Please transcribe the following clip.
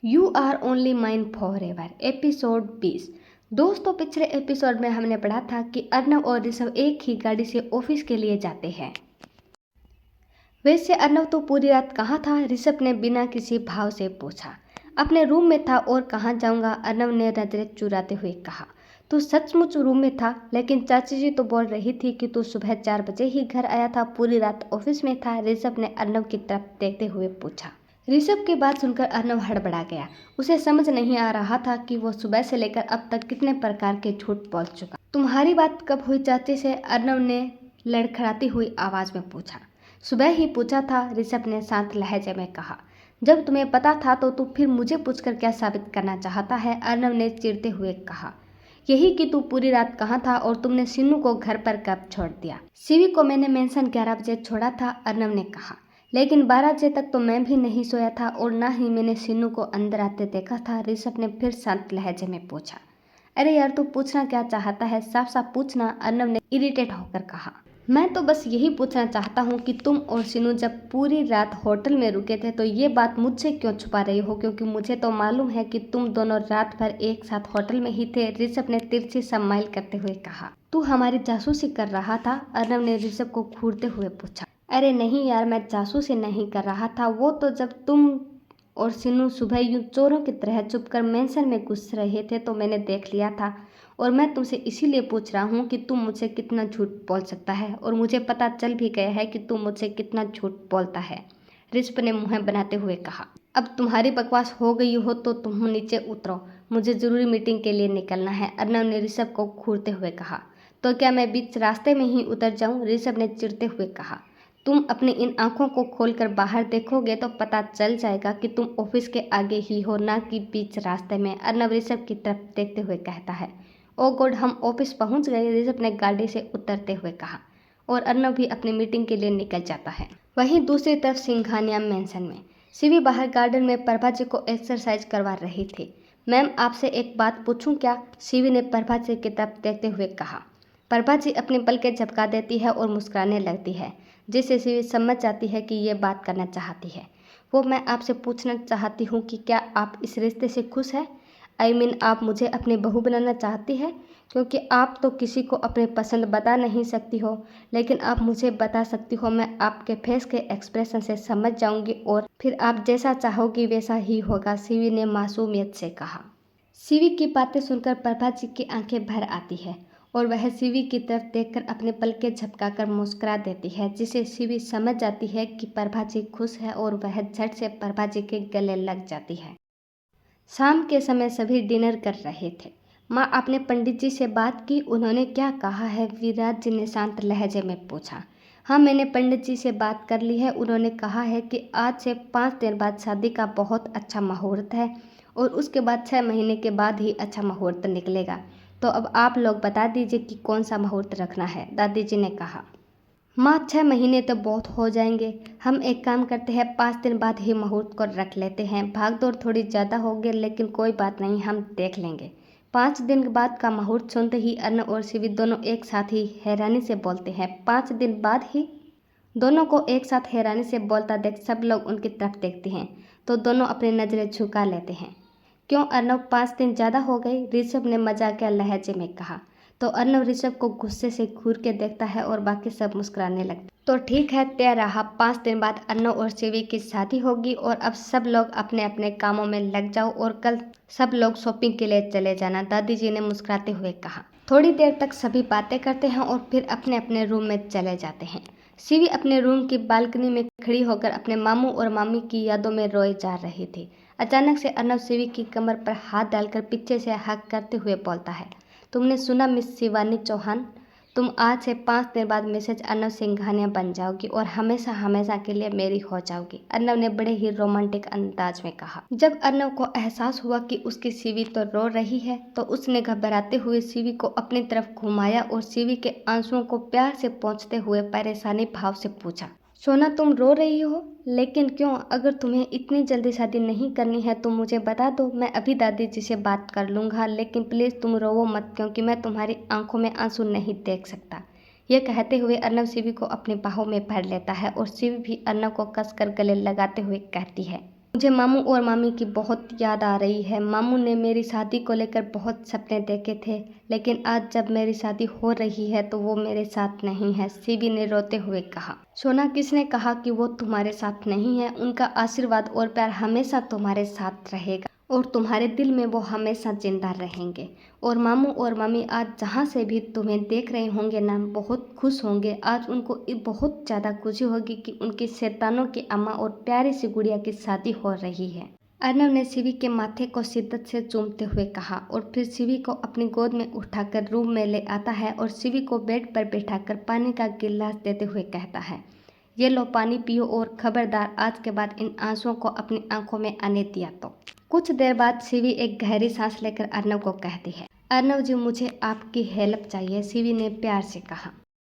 You are only mine forever episode 20। दोस्तों, पिछले episode में हमने पढ़ा था कि अर्नव और ऋषभ एक ही गाड़ी से ऑफिस के लिए जाते हैं। वैसे अर्नव तो पूरी रात कहाँ था? ऋषभ ने बिना किसी भाव से पूछा। अपने रूम में था। और कहाँ जाऊंगा? अर्नव ने नजरें चुराते हुए कहा। तू सचमुच रूम में था? लेकिन चाची जी तो बोल रही थी कि तू सुबह 4 बजे ही घर आया था, पूरी रात ऑफिस में था। ऋषभ ने अर्नव की तरफ देखते हुए पूछा। ऋषभ की बात सुनकर अर्नव हड़बड़ा गया। उसे समझ नहीं आ रहा था कि वो सुबह से लेकर अब तक कितने प्रकार के झूठ बोल चुका। तुम्हारी बात कब हुई चाची से? अर्नव ने लड़खड़ाती हुई आवाज में पूछा। सुबह ही पूछा था, ऋषभ ने शांत लहजे में कहा। जब तुम्हें पता था तो तू फिर मुझे पूछकर क्या साबित करना चाहता है? अर्नव ने चिढ़ते हुए कहा। यही कि तू पूरी रात कहाँ था और तुमने सिन्नू को घर पर कब छोड़ दिया? सीवी को मैंने मेंशन 11 बजे छोड़ा था, अर्नव ने कहा। लेकिन 12 बजे तक तो मैं भी नहीं सोया था और ना ही मैंने सिन्नू को अंदर आते देखा था, ऋषभ ने फिर शांत लहजे में पूछा। अरे यार, तू पूछना क्या चाहता है? साफ साफ पूछना, अर्नव ने इरिटेट होकर कहा। मैं तो बस यही पूछना चाहता हूँ कि तुम और सिन्नू जब पूरी रात होटल में रुके थे तो ये बात मुझसे क्यों छुपा रही हो? क्योंकि मुझे तो मालूम है कि तुम दोनों रात भर एक साथ होटल में ही थे, ऋषभ ने तिरछी स्माइल करते हुए कहा। तू हमारी जासूसी कर रहा था? अर्नव ने ऋषभ को घूरते हुए पूछा। अरे नहीं यार, मैं जासूसी नहीं कर रहा था। वो तो जब तुम और सिन्नू सुबह यूं चोरों की तरह छुपकर मेंशन में घुस रहे थे तो मैंने देख लिया था। और मैं तुमसे इसीलिए पूछ रहा हूँ कि तुम मुझसे कितना झूठ बोल सकता है, और मुझे पता चल भी गया है कि तुम मुझसे कितना झूठ बोलता है, ऋषभ ने मुँह बनाते हुए कहा। अब तुम्हारी बकवास हो गई हो तो तुम नीचे उतरो, मुझे जरूरी मीटिंग के लिए निकलना है, अर्नव ने ऋषभ को घूरते हुए कहा। तो क्या मैं बीच रास्ते में ही उतर जाऊं? ऋषभ ने चिढ़ते हुए कहा। तुम अपनी इन आंखों को खोलकर बाहर देखोगे तो पता चल जाएगा कि तुम ऑफिस के आगे ही हो, ना कि बीच रास्ते में, अर्नव ऋषभ की तरफ देखते हुए कहता है। ओ गॉड, हम ऑफिस पहुंच गए, ऋषभ ने गाड़ी से उतरते हुए कहा। और अर्नव भी अपनी मीटिंग के लिए निकल जाता है। वहीं दूसरी तरफ सिंघानिया मेंशन में सीवी बाहर गार्डन में प्रभा जी को एक्सरसाइज करवा रही थी। मैम, आपसे एक बात पूछूं क्या? सीवी ने प्रभा जी की तरफ देखते हुए कहा। प्रभा जी अपनी पलकें झपका देती है और मुस्कुराने लगती है, जिससे सीवी समझ जाती है कि ये बात करना चाहती है। वो मैं आपसे पूछना चाहती हूँ कि क्या आप इस रिश्ते से खुश हैं? आई मीन, आप मुझे अपनी बहू बनाना चाहती है? क्योंकि आप तो किसी को अपनी पसंद बता नहीं सकती हो, लेकिन आप मुझे बता सकती हो। मैं आपके फेस के एक्सप्रेशन से समझ जाऊंगी और फिर आप जैसा चाहोगी वैसा ही होगा, सीवी ने मासूमियत से कहा। सीवी की बातें सुनकर प्रभा जी की आंखें भर आती है और वह सीवी की तरफ देखकर अपने पलकें झपकाकर मुस्कुरा देती है, जिसे सीवी समझ जाती है कि प्रभा जी खुश है और वह झट से प्रभा जी के गले लग जाती है। शाम के समय सभी डिनर कर रहे थे। माँ, आपने पंडित जी से बात की? उन्होंने क्या कहा है? विराज जी ने शांत लहजे में पूछा। हाँ, मैंने पंडित जी से बात कर ली है। उन्होंने कहा है कि आज से 5 दिन बाद शादी का बहुत अच्छा मुहूर्त है और उसके बाद 6 महीने के बाद ही अच्छा मुहूर्त निकलेगा। तो अब आप लोग बता दीजिए कि कौन सा मुहूर्त रखना है, दादी जी ने कहा। माँ, 6 महीने तो बहुत हो जाएंगे। हम एक काम करते हैं, 5 दिन बाद ही मुहूर्त को रख लेते हैं। भाग दौड़ थोड़ी ज़्यादा होगी, लेकिन कोई बात नहीं, हम देख लेंगे। 5 दिन बाद का मुहूर्त सुनते ही अर्नव और सीवी दोनों एक साथ ही हैरानी से बोलते हैं। 5 दिन बाद ही? दोनों को एक साथ हैरानी से बोलता देख सब लोग उनकी तरफ देखते हैं तो दोनों अपनी नज़रें झुका लेते हैं। क्यों अर्नव, 5 दिन ज़्यादा हो गए? ऋषभ ने मजाकिया लहजे में कहा। तो अर्नव ऋषभ को गुस्से से घूर के देखता है और बाकी सब मुस्कुराने लगते। तो ठीक है, तय रहा। 5 दिन बाद अर्नव और सीवी की शादी होगी और अब सब लोग अपने अपने कामों में लग जाओ और कल सब लोग शॉपिंग के लिए चले जाना, दादी जी ने मुस्कुराते हुए कहा। थोड़ी देर तक सभी बातें करते हैं और फिर अपने अपने रूम में चले जाते हैं। सीवी अपने रूम की बालकनी में खड़ी होकर अपने मामू और मामी की यादों में रोए जा रही थी। अचानक से अर्नव सीवी की कमर पर हाथ डालकर पीछे से हक करते हुए बोलता है। तुमने सुना मिस शिवानी चौहान, तुम आज से 5 दिन बाद मिसेज अर्नव सिंघानिया बन जाओगी और हमेशा हमेशा के लिए मेरी हो जाओगी, अर्नव ने बड़े ही रोमांटिक अंदाज में कहा। जब अर्नव को एहसास हुआ कि उसकी सीवी तो रो रही है तो उसने घबराते हुए सीवी को अपनी तरफ घुमाया और सीवी के आंसुओं को प्यार से पोंछते हुए परेशानी भाव से पूछा। सोना, तुम रो रही हो? लेकिन क्यों? अगर तुम्हें इतनी जल्दी शादी नहीं करनी है तो मुझे बता दो, मैं अभी दादी जी से बात कर लूँगा, लेकिन प्लीज़ तुम रोवो मत, क्योंकि मैं तुम्हारी आंखों में आंसू नहीं देख सकता। यह कहते हुए अर्नव सीवी को अपनी बाहों में भर लेता है और सीवी भी अर्नव को कसकर गले लगाते हुए कहती है, मुझे मामू और मामी की बहुत याद आ रही है। मामू ने मेरी शादी को लेकर बहुत सपने देखे थे, लेकिन आज जब मेरी शादी हो रही है तो वो मेरे साथ नहीं है, शिवी ने रोते हुए कहा। सोनाक्षी ने कहा कि वो तुम्हारे साथ नहीं है, उनका आशीर्वाद और प्यार हमेशा तुम्हारे साथ रहेगा और तुम्हारे दिल में वो हमेशा जिंदा रहेंगे। और मामू और मामी आज जहाँ से भी तुम्हें देख रहे होंगे ना, बहुत खुश होंगे। आज उनको बहुत ज़्यादा खुशी होगी कि उनकी शैतानों की अम्मा और प्यारी सी गुड़िया की शादी हो रही है। अर्नव ने शिवी के माथे को शिद्दत से चूमते हुए कहा और फिर शिवी को अपनी गोद में उठाकर रूम में ले आता है और शिवी को बेड पर बैठाकर पानी का गिलास देते हुए कहता है, ये लो पानी पियो और खबरदार आज के बाद इन आंसुओं को अपनी आंखों में आने दिया तो। कुछ देर बाद शिवी एक गहरी सांस लेकर अर्नव को कहती है, अर्नव जी मुझे आपकी हेल्प चाहिए, शिवी ने प्यार से कहा।